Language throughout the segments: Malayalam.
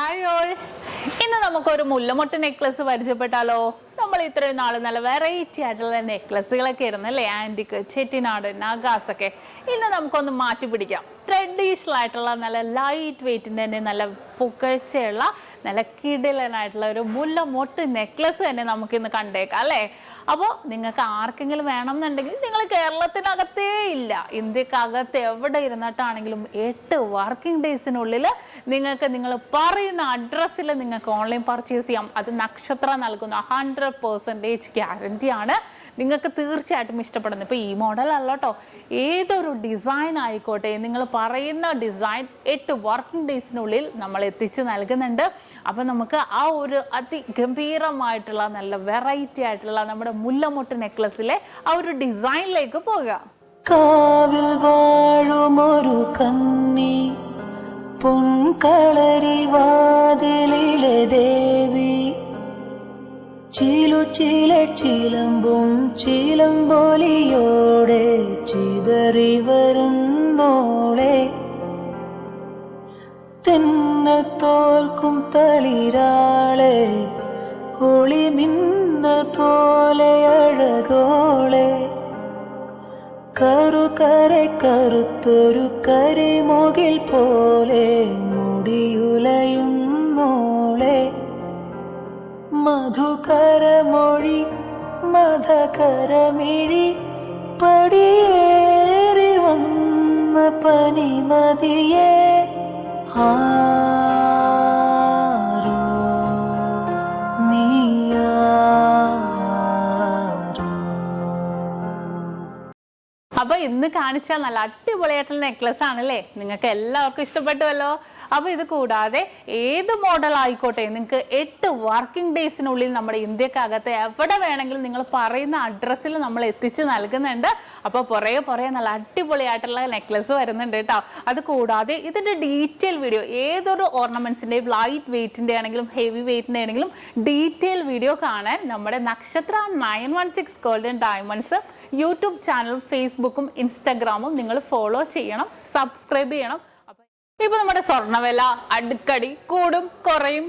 ഹായ് ഓൾ, ഇന്ന് നമുക്കൊരു മുല്ലമൊട്ട് നെക്ലസ് പരിചയപ്പെട്ടാലോ. നമ്മൾ ഇത്രയും നാൾ നല്ല വെറൈറ്റി ആയിട്ടുള്ള നെക്ലസുകളൊക്കെ ആയിരുന്നു അല്ലേ, ആൻറ്റിക്ക്, ചെട്ടിനാട്, നഗാസ് ഒക്കെ. ഇന്ന് നമുക്കൊന്ന് മാറ്റി പിടിക്കാം. ട്രഡീഷണൽ ആയിട്ടുള്ള നല്ല ലൈറ്റ് വെയിറ്റിൻ്റെ തന്നെ നല്ല പുകഴ്ചയുള്ള നല്ല കിടിലനായിട്ടുള്ള ഒരു മുല്ലമൊട്ട് നെക്ലസ് തന്നെ നമുക്കിന്ന് കണ്ടേക്കാം അല്ലേ. അപ്പോൾ നിങ്ങൾക്ക് ആർക്കെങ്കിലും വേണമെന്നുണ്ടെങ്കിൽ നിങ്ങൾ കേരളത്തിനകത്തേ ഇല്ല, ഇന്ത്യക്കകത്ത് എവിടെ ഇരുന്നിട്ടാണെങ്കിലും 8 വർക്കിംഗ് ഡേയ്സിനുള്ളിൽ നിങ്ങൾക്ക് നിങ്ങൾ പറയുന്ന അഡ്രസ്സിൽ നിങ്ങൾക്ക് ഓൺലൈൻ പർച്ചേസ് ചെയ്യാം. അത് നക്ഷത്ര നൽകുന്ന 100% ഗ്യാരണ്ടി ആണ്. നിങ്ങൾക്ക് തീർച്ചയായിട്ടും ഇഷ്ടപ്പെടുന്നത്. ഇപ്പോൾ ഈ മോഡൽ അല്ല കേട്ടോ, ഏതൊരു ഡിസൈൻ ആയിക്കോട്ടെ, നിങ്ങൾ പറയുന്ന ഡിസൈൻ 8 വർക്കിംഗ് ഡേയ്സിനുള്ളിൽ നമ്മൾ എത്തിച്ച് നൽകുന്നുണ്ട്. അപ്പം നമുക്ക് ആ ഒരു അതിഗംഭീരമായിട്ടുള്ള നല്ല വെറൈറ്റി ആയിട്ടുള്ള നമ്മുടെ മുല്ലമൊട്ട് നെക്ലസിലെ ആ ഒരു ഡിസൈനിലേക്ക് പോകാം. കാവിൽ വാഴുമൊരു കന്നി പൊൻകളരി വാതിലിലെ ദേവി, ചിലു ചില ചിലമ്പും ചിലമ്പൊലിയോടെ ചിതറി വരുന്നോളെ, തെന്നൽ തോൽക്കും തളിരാളെ, ഒളിമിന്നൽ പോലെ അഴകോളെ, കറുകരെ കറുത്തൊരു കരിമുകിൽ പോലെ മുടിയുലയുന്നോളെ, മധുകരമൊഴി മധകരമിഴി പടിയേറി വന്ന പനിമതിയെ, ആരോ നീയാരോ. അപ്പൊ ഇന്ന് കാണിച്ച നല്ല അടിപൊളിയായിട്ടുള്ള നെക്ലസ് ആണല്ലേ, നിങ്ങൾക്ക് എല്ലാവർക്കും ഇഷ്ടപ്പെട്ടുവല്ലോ. അപ്പോൾ ഇത് കൂടാതെ ഏത് മോഡൽ ആയിക്കോട്ടെ, നിങ്ങൾക്ക് 8 വർക്കിംഗ് ഡേയ്സിനുള്ളിൽ നമ്മുടെ ഇന്ത്യക്കകത്ത് എവിടെ വേണമെങ്കിലും നിങ്ങൾ പറയുന്ന അഡ്രസ്സിൽ നമ്മൾ എത്തിച്ച് നൽകുന്നുണ്ട്. അപ്പോൾ പുറകെ നല്ല അടിപൊളിയായിട്ടുള്ള നെക്ലസ് വരുന്നുണ്ട് കേട്ടോ. അത് കൂടാതെ ഇതിൻ്റെ ഡീറ്റെയിൽ വീഡിയോ, ഏതൊരു ഓർണമെന്റ്സിൻ്റെയും ലൈറ്റ് വെയിറ്റിൻ്റെ ആണെങ്കിലും ഹെവി വെയിറ്റിൻ്റെ ആണെങ്കിലും ഡീറ്റെയിൽ വീഡിയോ കാണാൻ നമ്മുടെ നക്ഷത്ര 916 ഗോൾഡൻ ഡയമണ്ട്സ് യൂട്യൂബ് ചാനലും ഫേസ്ബുക്കും ഇൻസ്റ്റാഗ്രാമും നിങ്ങൾ ഫോളോ ചെയ്യണം, സബ്സ്ക്രൈബ് ചെയ്യണം. ഇപ്പൊ നമ്മുടെ സ്വർണ്ണവില അടുക്കടി കൂടും കുറയും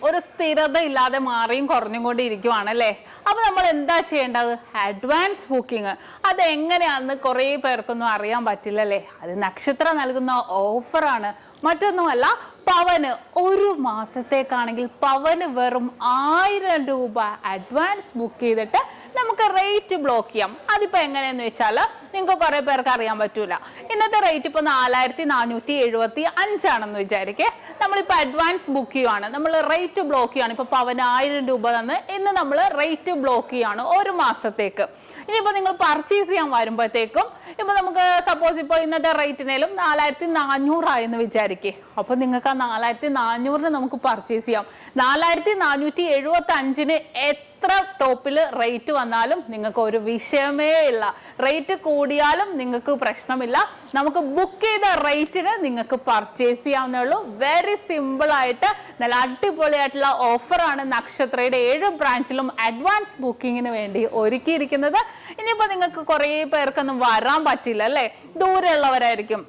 ഒരു സ്ഥിരത ഇല്ലാതെ മാറിയും കുറഞ്ഞും കൊണ്ടിരിക്കുവാണ് അല്ലേ. അപ്പൊ നമ്മൾ എന്താ ചെയ്യേണ്ടത്? Advance booking. അത് എങ്ങനെയാണെന്ന് കുറേ പേർക്കൊന്നും അറിയാൻ പറ്റില്ലല്ലേ. അത് നക്ഷത്ര നൽകുന്ന ഓഫറാണ്, മറ്റൊന്നുമല്ല. പവന് ഒരു മാസത്തേക്കാണെങ്കിൽ പവന് വെറും 1000 രൂപ അഡ്വാൻസ് ബുക്ക് ചെയ്തിട്ട് നമുക്ക് റേറ്റ് ബ്ലോക്ക് ചെയ്യാം. അതിപ്പോ എങ്ങനെയെന്ന് വെച്ചാൽ നിങ്ങൾക്ക് കുറെ പേർക്ക് അറിയാൻ പറ്റൂല. ഇന്നത്തെ റേറ്റ് ഇപ്പൊ 4475 ആണെന്ന് വിചാരിക്കേ. നമ്മളിപ്പോ അഡ്വാൻസ് ബുക്ക് ചെയ്യുവാണ്, നമ്മൾ റേറ്റ് ബ്ലോക്ക് ചെയ്യാണ്. ഇപ്പൊ പവന് 1000 രൂപ തന്ന് ഇന്ന് നമ്മൾ റേറ്റ് ബ്ലോക്ക് ചെയ്യാണ് ഒരു മാസത്തേക്ക്. ഇനിയിപ്പോൾ നിങ്ങൾ പർച്ചേസ് ചെയ്യാൻ വരുമ്പോഴത്തേക്കും ഇപ്പൊ നമുക്ക് സപ്പോസ് ഇപ്പോൾ ഇന്നത്തെ റേറ്റിനേലും 4400 ആയെന്ന് വിചാരിക്കേ. അപ്പൊ നിങ്ങൾക്ക് ആ 4400 നമുക്ക് പർച്ചേസ് ചെയ്യാം. 4475 എത്ര ടോപ്പിൽ റേറ്റ് വന്നാലും നിങ്ങൾക്ക് ഒരു വിഷയമേ ഇല്ല. റേറ്റ് കൂടിയാലും നിങ്ങൾക്ക് പ്രശ്നമില്ല. നമുക്ക് ബുക്ക് ചെയ്ത റേറ്റിന് നിങ്ങൾക്ക് പർച്ചേസ് ചെയ്യാവുന്നേ ഉള്ളൂ. വെരി സിമ്പിൾ ആയിട്ട് നല്ല അടിപൊളിയായിട്ടുള്ള ഓഫറാണ് നക്ഷത്രയുടെ 7 ബ്രാഞ്ചിലും അഡ്വാൻസ് ബുക്കിങ്ങിന് വേണ്ടി ഒരുക്കിയിരിക്കുന്നത്. ഇനിയിപ്പോൾ നിങ്ങൾക്ക് കുറേ പേർക്കൊന്നും വരാൻ പറ്റില്ല അല്ലേ, ദൂരെയുള്ളവരായിരിക്കും.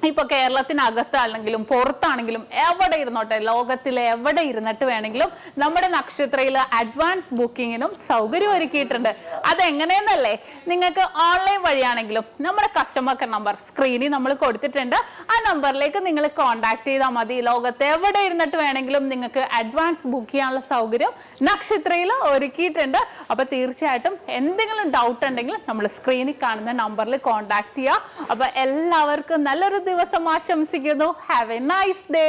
ഇപ്പൊ കേരളത്തിനകത്താണെങ്കിലും പുറത്താണെങ്കിലും എവിടെ ഇരുന്നോട്ടെ, ലോകത്തിലെ എവിടെ ഇരുന്നിട്ട് വേണമെങ്കിലും നമ്മുടെ നക്ഷത്രയിൽ അഡ്വാൻസ് ബുക്കിങ്ങിനും സൗകര്യം ഒരുക്കിയിട്ടുണ്ട്. അതെങ്ങനെയെന്നല്ലേ, നിങ്ങൾക്ക് ഓൺലൈൻ വഴിയാണെങ്കിലും നമ്മുടെ കസ്റ്റമർ കെയർ നമ്പർ സ്ക്രീനിൽ നമ്മൾ കൊടുത്തിട്ടുണ്ട്. ആ നമ്പറിലേക്ക് നിങ്ങൾ കോൺടാക്ട് ചെയ്താൽ മതി. ലോകത്ത് എവിടെ ഇരുന്നിട്ട് വേണമെങ്കിലും നിങ്ങൾക്ക് അഡ്വാൻസ് ബുക്ക് ചെയ്യാനുള്ള സൗകര്യം നക്ഷത്രയിൽ ഒരുക്കിയിട്ടുണ്ട്. അപ്പൊ തീർച്ചയായിട്ടും എന്തെങ്കിലും ഡൗട്ട് ഉണ്ടെങ്കിൽ നമ്മൾ സ്ക്രീനിൽ കാണുന്ന നമ്പറിൽ കോൺടാക്ട് ചെയ്യുക. അപ്പൊ എല്ലാവർക്കും നല്ലൊരു ദിവസം ആശംസിക്കുന്നു. Have A nice day.